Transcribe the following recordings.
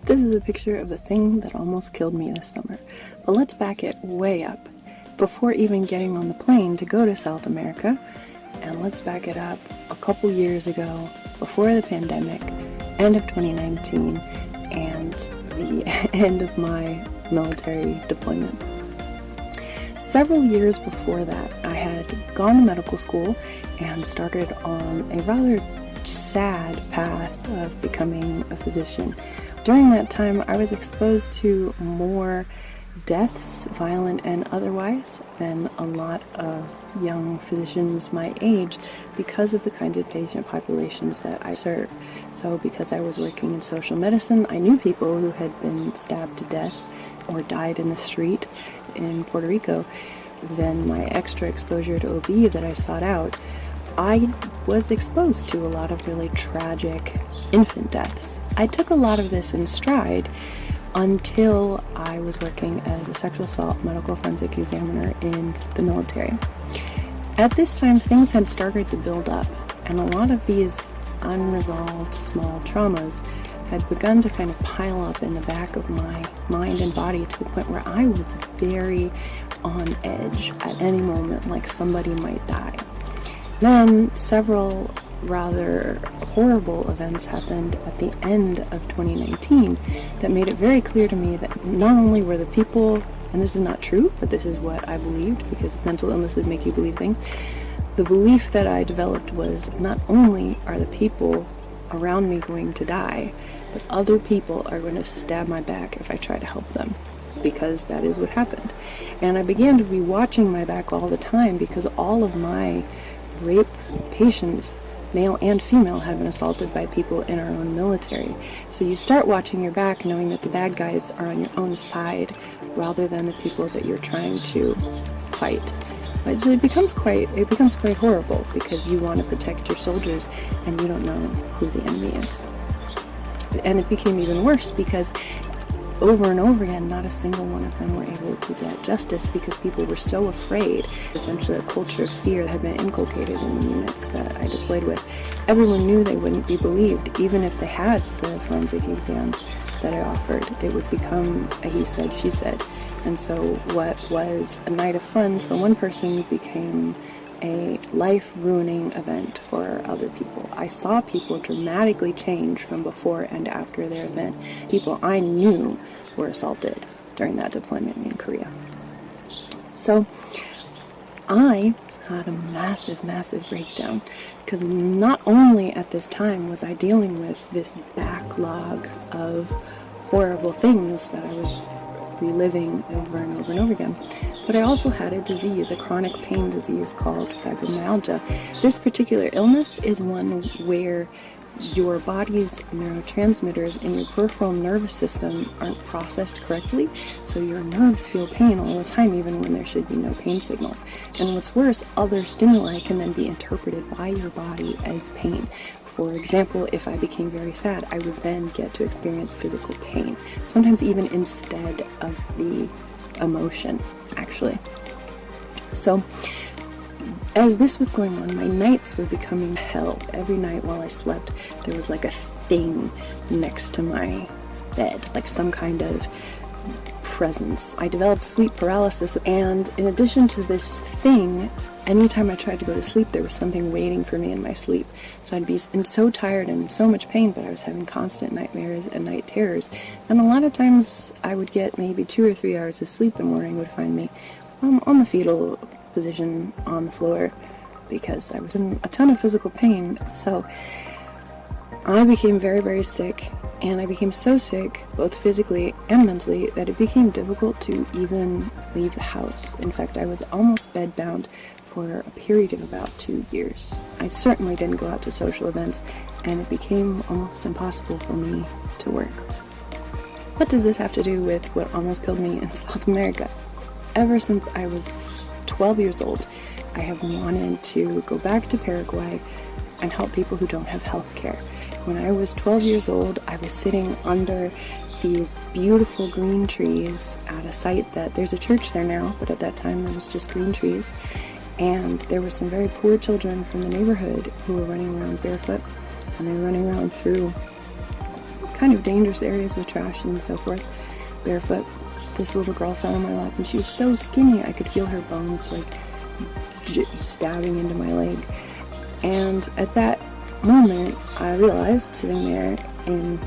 This is a picture of the thing that almost killed me this summer. But let's back it way up, before even getting on the plane to go to South America, and let's back it up a couple years ago, before the pandemic, end of 2019, and the end of my military deployment. Several years before that, I had gone to medical school and started on a rather sad path of becoming a physician. During that time, I was exposed to more deaths, violent and otherwise, than a lot of young physicians my age because of the kinds of patient populations that I serve. So because I was working in social medicine, I knew people who had been stabbed to death or died in the street in Puerto Rico. Then my extra exposure to OB that I sought out, I was exposed to a lot of really tragic infant deaths. I took a lot of this in stride until I was working as a sexual assault medical forensic examiner in the military. At this time, things had started to build up, and a lot of these unresolved small traumas had begun to kind of pile up in the back of my mind and body to the point where I was very on edge at any moment, like somebody might die. Then several rather horrible events happened at the end of 2019 that made it very clear to me that not only were the people, and this is not true, but this is what I believed because mental illnesses make you believe things, the belief that I developed was not only are the people around me going to die, but other people are going to stab my back if I try to help them, because that is what happened. And I began to be watching my back all the time because all of my rape patients, male and female, have been assaulted by people in our own military. So you start watching your back knowing that the bad guys are on your own side rather than the people that you're trying to fight. But it becomes quite horrible because you want to protect your soldiers and you don't know who the enemy is. And it became even worse because over and over again, not a single one of them were able to get justice because people were so afraid. Essentially, a culture of fear had been inculcated in the units that I deployed with. Everyone knew they wouldn't be believed, even if they had the forensic exam that I offered. It would become a he said, she said. And so what was a night of fun for one person became a life-ruining event for other people. I saw people dramatically change from before and after their event. People I knew were assaulted during that deployment in Korea. So I had a massive breakdown because not only at this time was I dealing with this backlog of horrible things that I was reliving over and over and over again, but I also had a disease, a chronic pain disease called fibromyalgia. This particular illness is one where your body's neurotransmitters in your peripheral nervous system aren't processed correctly, so your nerves feel pain all the time even when there should be no pain signals. And what's worse, other stimuli can then be interpreted by your body as pain. For example, if I became very sad, I would then get to experience physical pain, sometimes even instead of the emotion, actually. So, as this was going on, my nights were becoming hell. Every night while I slept, there was like a thing next to my bed, like some kind of presence. I developed sleep paralysis, and in addition to this thing, anytime I tried to go to sleep, there was something waiting for me in my sleep. So I'd be so tired and in so much pain, but I was having constant nightmares and night terrors. And a lot of times I would get maybe 2 or 3 hours of sleep. The morning would find me on the fetal position on the floor because I was in a ton of physical pain. So I became very sick, and I became so sick, both physically and mentally, that it became difficult to even leave the house. In fact, I was almost bedbound for a period of about 2 years. I certainly didn't go out to social events, and it became almost impossible for me to work. What does this have to do with what almost killed me in South America? Ever since I was 12 years old, I have wanted to go back to Paraguay and help people who don't have health care. When I was 12 years old, I was sitting under these beautiful green trees at a site that there's a church there now, but at that time there was just green trees. And there were some very poor children from the neighborhood who were running around barefoot, and they were running around through kind of dangerous areas with trash and so forth, barefoot. This little girl sat on my lap, and she was so skinny I could feel her bones like stabbing into my leg. And at that moment, I realized, sitting there in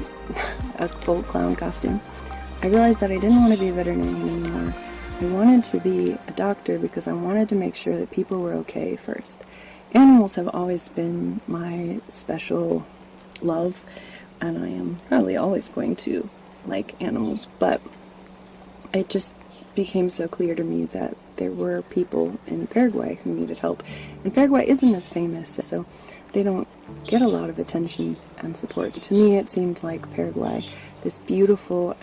a full clown costume, I realized that I didn't want to be a veterinarian anymore. I wanted to be a doctor because I wanted to make sure that people were okay first. Animals have always been my special love, and I am probably always going to like animals, but it just became so clear to me that there were people in Paraguay who needed help. And Paraguay isn't as famous, so they don't get a lot of attention and support. To me, it seemed like Paraguay, this beautiful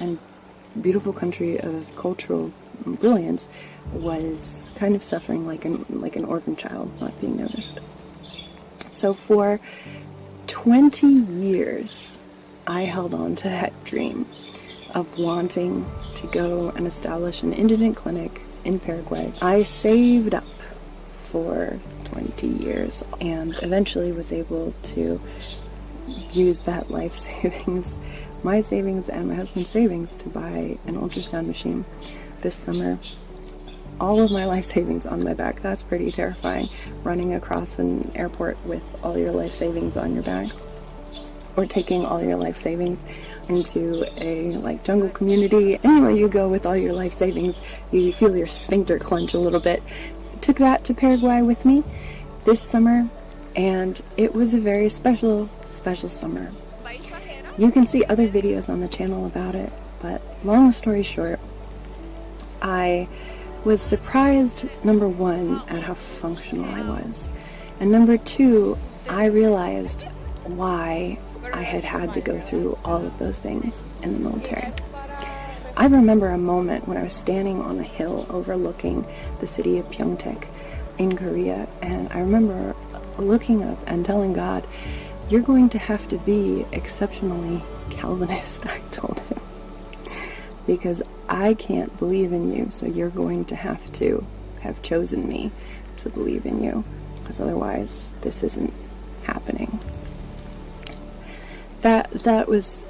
country of cultural brilliance, was kind of suffering like an orphan child, not being noticed. So for 20 years, I held on to that dream of wanting to go and establish an indigent clinic in Paraguay. I saved up for 20 years and eventually was able to use that life savings, my savings and my husband's savings, to buy an ultrasound machine this summer. All of my life savings on my back. That's pretty terrifying, running across an airport with all your life savings on your back, or taking all your life savings into a jungle community. Anywhere you go with all your life savings, you feel your sphincter clench a little bit. Took that to Paraguay with me this summer, and it was a very special summer. You can see other videos on the channel about it, but long story short, I was surprised, number one, at how functional I was, and number two, I realized why I had to go through all of those things in the military. I remember a moment when I was standing on a hill overlooking the city of Pyeongtaek in Korea, and I remember looking up and telling God, "You're going to have to be exceptionally Calvinist," I told him, "because I can't believe in you, so you're going to have chosen me to believe in you, because otherwise this isn't happening."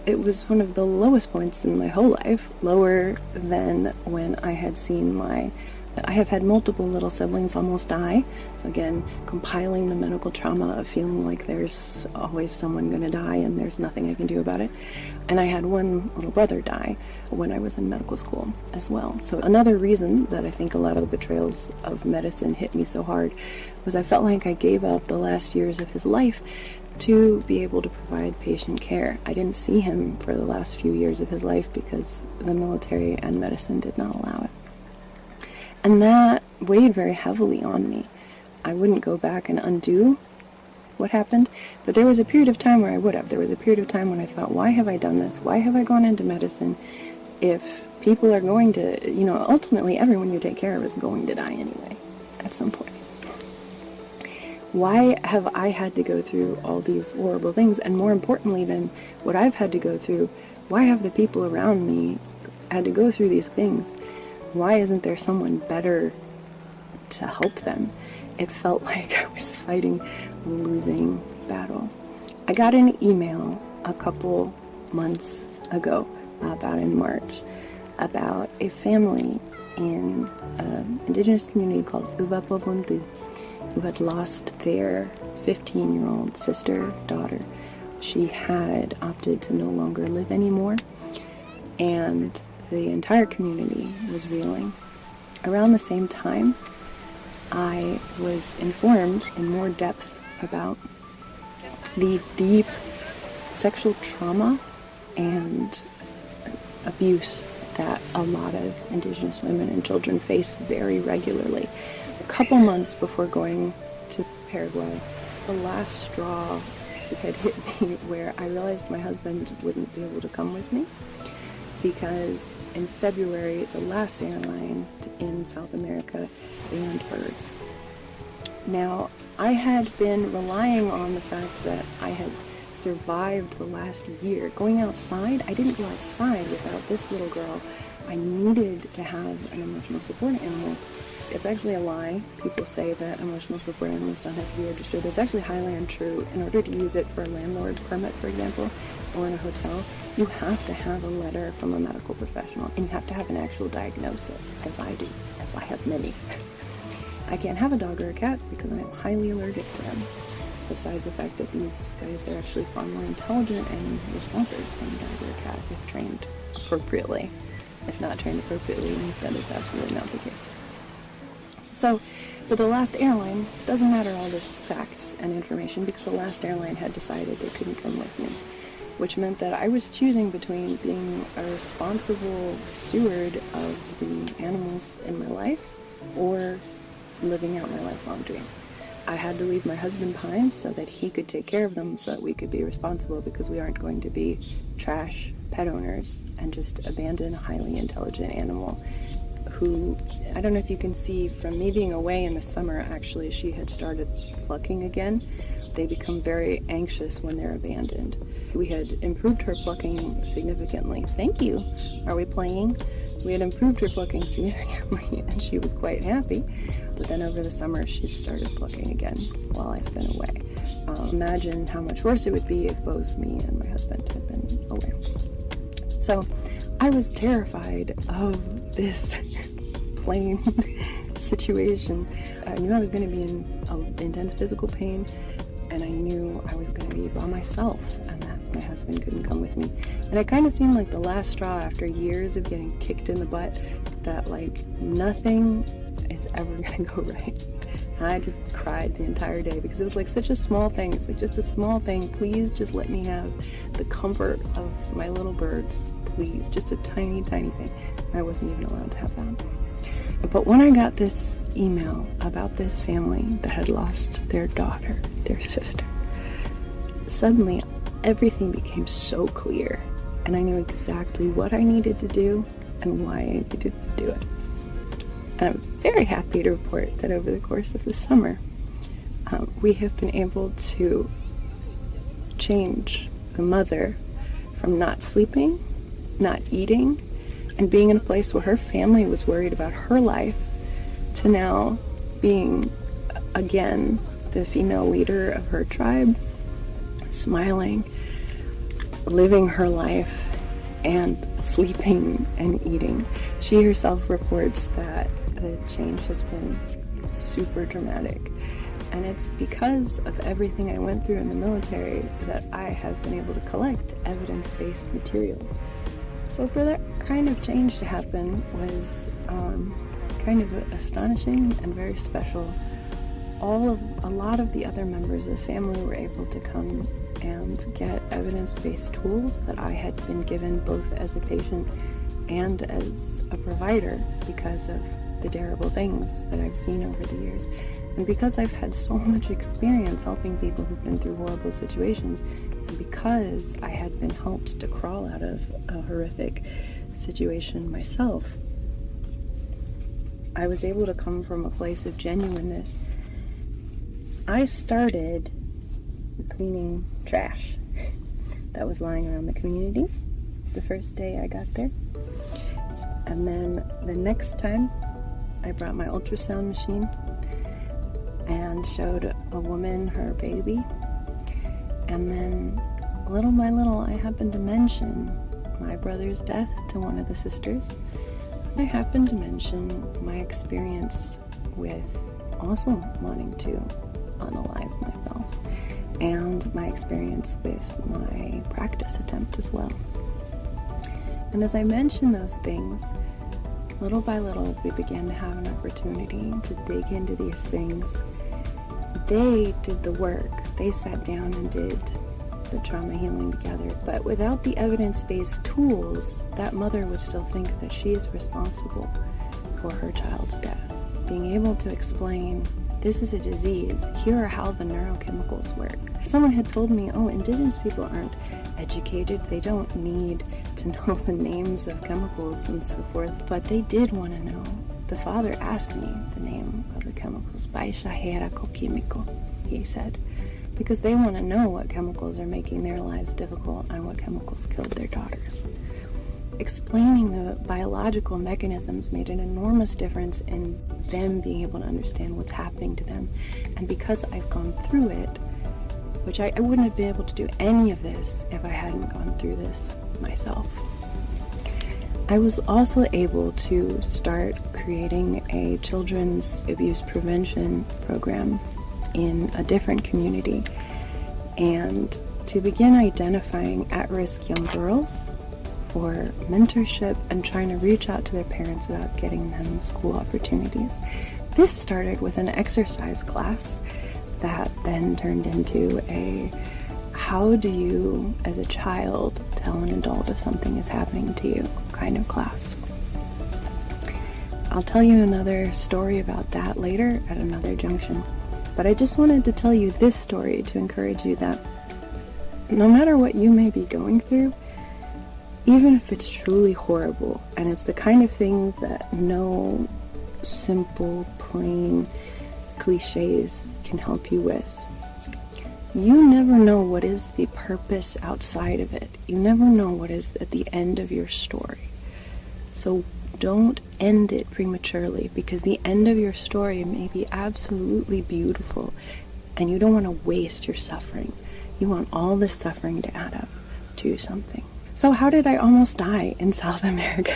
It was one of the lowest points in my whole life, lower than when I have had multiple little siblings almost die. So again, compiling the medical trauma of feeling like there's always someone going to die and there's nothing I can do about it. And I had one little brother die when I was in medical school as well. So another reason that I think a lot of the betrayals of medicine hit me so hard was I felt like I gave up the last years of his life to be able to provide patient care. I didn't see him for the last few years of his life because the military and medicine did not allow it. And that weighed very heavily on me. I wouldn't go back and undo what happened, but there was a period of time where I would have. There was a period of time when I thought, why have I done this? Why have I gone into medicine if people are going to, ultimately everyone you take care of is going to die anyway at some point. Why have I had to go through all these horrible things? And more importantly than what I've had to go through, why have the people around me had to go through these things? Why isn't there someone better to help them? It felt like I was fighting a losing battle. I got an email a couple months ago, about in March, about a family in an indigenous community called Uvapovuntu, who had lost their 15-year-old daughter. She had opted to no longer live anymore, and the entire community was reeling. Around the same time, I was informed in more depth about the deep sexual trauma and abuse that a lot of indigenous women and children face very regularly. A couple months before going to Paraguay, the last straw had hit me where I realized my husband wouldn't be able to come with me, because in February, the last airline in South America banned birds. Now, I had been relying on the fact that I had survived the last year. Going outside, I didn't go outside without this little girl. I needed to have an emotional support animal. It's actually a lie. People say that emotional support animals don't have to be registered. That's actually highly untrue. In order to use it for a landlord permit, for example, or in a hotel, you have to have a letter from a medical professional, and you have to have an actual diagnosis, as I do, as I have many. I can't have a dog or a cat because I'm highly allergic to them, besides the fact that these guys are actually far more intelligent and responsive than a dog or a cat if trained appropriately. If not trained appropriately, that is absolutely not the case. So, for the last airline, doesn't matter all this facts and information because the last airline had decided they couldn't come with me, which meant that I was choosing between being a responsible steward of the animals in my life or living out my lifelong dream. I had to leave my husband behind so that he could take care of them so that we could be responsible, because we aren't going to be trash pet owners and just abandon a highly intelligent animal who, I don't know if you can see from me being away in the summer, actually she had started plucking again. They become very anxious when they're abandoned. We had improved her plucking significantly. Thank you. Are we playing? We had improved her plucking significantly and she was quite happy. But then over the summer she started plucking again while I've been away. Imagine how much worse it would be if both me and my husband had been away. So I was terrified of this plane situation. I knew I was going to be in intense physical pain, and I knew I was going to be by myself and that my husband couldn't come with me. And it kind of seemed like the last straw after years of getting kicked in the butt, that like nothing is ever going to go right. And I just cried the entire day because it was like such a small thing. It's like just a small thing. Please just let me have the comfort of my little birds. Please, just a tiny, tiny thing. I wasn't even allowed to have that. But when I got this email about this family that had lost their daughter, their sister, suddenly everything became so clear, and I knew exactly what I needed to do and why I needed to do it. And I'm very happy to report that over the course of the summer, we have been able to change the mother from not sleeping, not eating, and being in a place where her family was worried about her life, to now being, again, the female leader of her tribe, smiling, living her life, and sleeping and eating. She herself reports that the change has been super dramatic. And it's because of everything I went through in the military that I have been able to collect evidence-based materials. So for that kind of change to happen was kind of astonishing and very special. A lot of the other members of the family were able to come and get evidence-based tools that I had been given both as a patient and as a provider because of the terrible things that I've seen over the years. And because I've had so much experience helping people who've been through horrible situations, and because I had been helped to crawl out of a horrific situation myself, I was able to come from a place of genuineness. I started cleaning trash that was lying around the community the first day I got there. And then the next time, I brought my ultrasound machine and showed a woman her baby. And then little by little, I happened to mention my brother's death to one of the sisters. I happened to mention my experience with also wanting to unalive myself, and my experience with my practice attempt as well. And as I mentioned those things, little by little, we began to have an opportunity to dig into these things. They did the work. They sat down and did the trauma healing together. But without the evidence-based tools, that mother would still think that she is responsible for her child's death. Being able to explain, this is a disease, here are how the neurochemicals work. Someone had told me, oh, indigenous people aren't educated, they don't need to know the names of chemicals and so forth, but they did want to know. The father asked me the name of the chemicals, Baishahera Kokimiko, he said, because they want to know what chemicals are making their lives difficult and what chemicals killed their daughters. Explaining the biological mechanisms made an enormous difference in them being able to understand what's happening to them. And because I've gone through it, which I wouldn't have been able to do any of this if I hadn't gone through this myself. I was also able to start creating a children's abuse prevention program in a different community and to begin identifying at-risk young girls for mentorship and trying to reach out to their parents about getting them school opportunities. This started with an exercise class that then turned into a how do you, as a child, tell an adult if something is happening to you kind of class. I'll tell you another story about that later at another junction, but I just wanted to tell you this story to encourage you that no matter what you may be going through, even if it's truly horrible, and it's the kind of thing that no simple, plain cliches can help you with, you never know what is the purpose outside of it. You never know what is at the end of your story. So don't end it prematurely, because the end of your story may be absolutely beautiful, and you don't want to waste your suffering. You want all this suffering to add up to something. So how did I almost die in South America?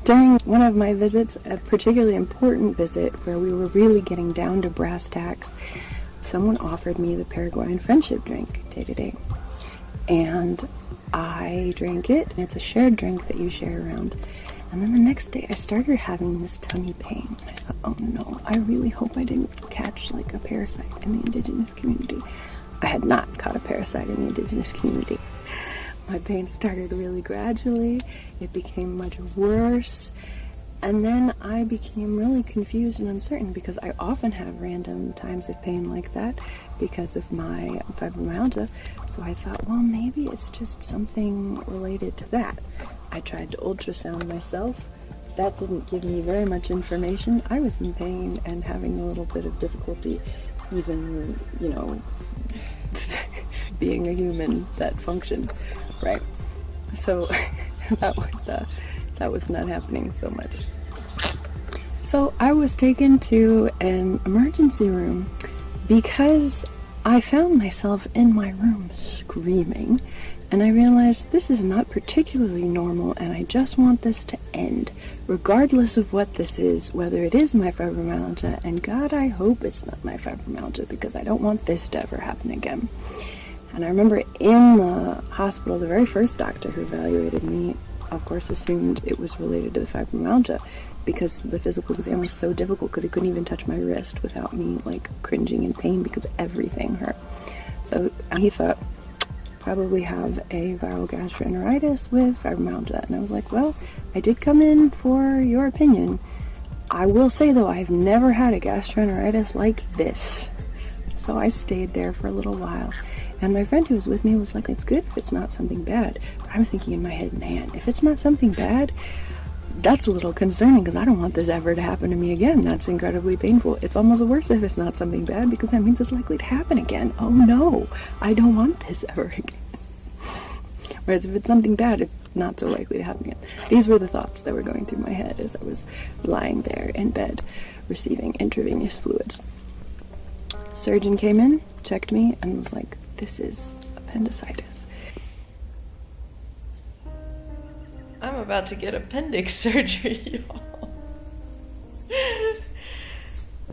During one of my visits, a particularly important visit where we were really getting down to brass tacks, someone offered me the Paraguayan friendship drink, Day to Day. And I drank it, and it's a shared drink that you share around. And then the next day I started having this tummy pain. I thought, oh no, I really hope I didn't catch like a parasite in the indigenous community. I had not caught a parasite in the indigenous community. My pain started really gradually. It became much worse. And then I became really confused and uncertain because I often have random times of pain like that because of my fibromyalgia. So I thought, well, maybe it's just something related to that. I tried to ultrasound myself. That didn't give me very much information. I was in pain and having a little bit of difficulty even, being a human that functioned, right? So that was not happening so much. So I was taken to an emergency room because I found myself in my room screaming, and I realized this is not particularly normal, and I just want this to end, regardless of what this is, whether it is my fibromyalgia, and God, I hope it's not my fibromyalgia, because I don't want this to ever happen again. And I remember in the hospital, the very first doctor who evaluated me, of course, assumed it was related to the fibromyalgia, because the physical exam was so difficult because he couldn't even touch my wrist without me cringing in pain because everything hurt. So he thought, probably have a viral gastroenteritis with fibromyalgia. And I was like, well, I did come in for your opinion. I will say though, I've never had a gastroenteritis like this. So I stayed there for a little while. And my friend who was with me was like, it's good if it's not something bad. But I'm thinking in my head, man, if it's not something bad, that's a little concerning because I don't want this ever to happen to me again. That's incredibly painful. It's almost worse if it's not something bad because that means it's likely to happen again. Oh no, I don't want this ever again. Whereas if it's something bad, it's not so likely to happen again. These were the thoughts that were going through my head as I was lying there in bed receiving intravenous fluids. Surgeon came in, checked me, and was like, this is appendicitis. I'm about to get appendix surgery,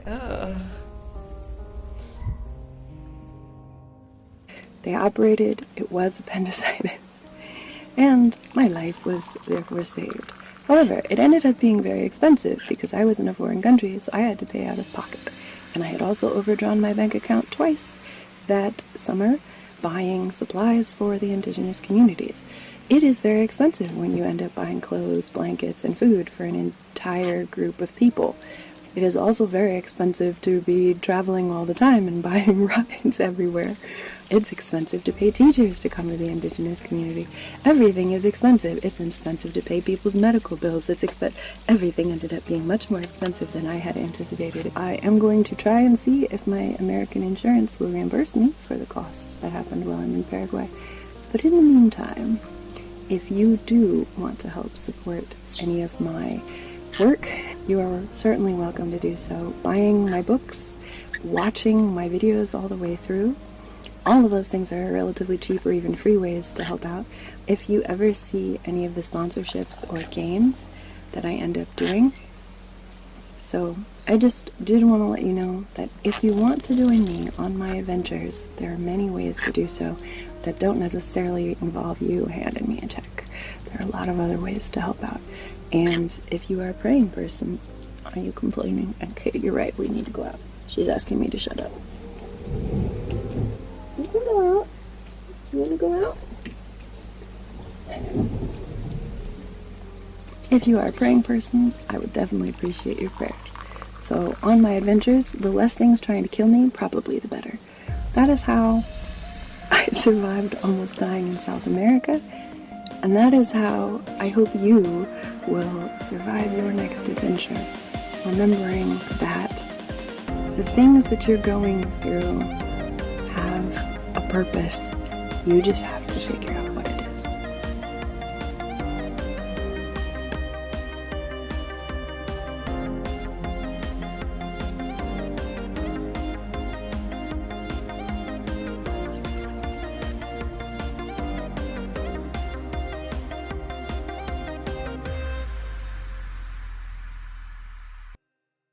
y'all. They operated, it was appendicitis, and my life was therefore saved. However, it ended up being very expensive because I was in a foreign country, so I had to pay out of pocket. And I had also overdrawn my bank account twice that summer buying supplies for the indigenous communities. It is very expensive when you end up buying clothes, blankets, and food for an entire group of people. It is also very expensive to be traveling all the time and buying rides everywhere. It's expensive to pay teachers to come to the indigenous community. Everything is expensive. It's expensive to pay people's medical bills. Everything ended up being much more expensive than I had anticipated. I am going to try and see if my American insurance will reimburse me for the costs that happened while I'm in Paraguay. But in the meantime, if you do want to help support any of my work, you are certainly welcome to do so. Buying my books, watching my videos all the way through, All of those things are relatively cheap or even free ways to help out. If you ever see any of the sponsorships or games that I end up doing, so I just did want to let you know that if you want to join me on my adventures, there are many ways to do so that don't necessarily involve you handing me a check. There are a lot of other ways to help out. And if you are a praying person, are you complaining? Okay, you're right, we need to go out. She's asking me to shut up. You can go out. You want to go out? If you are a praying person, I would definitely appreciate your prayers. So on my adventures, the less things trying to kill me, probably the better. That is how I survived almost dying in South America, and that is how I hope you will survive your next adventure, remembering that the things that you're going through have a purpose. You just have to figure out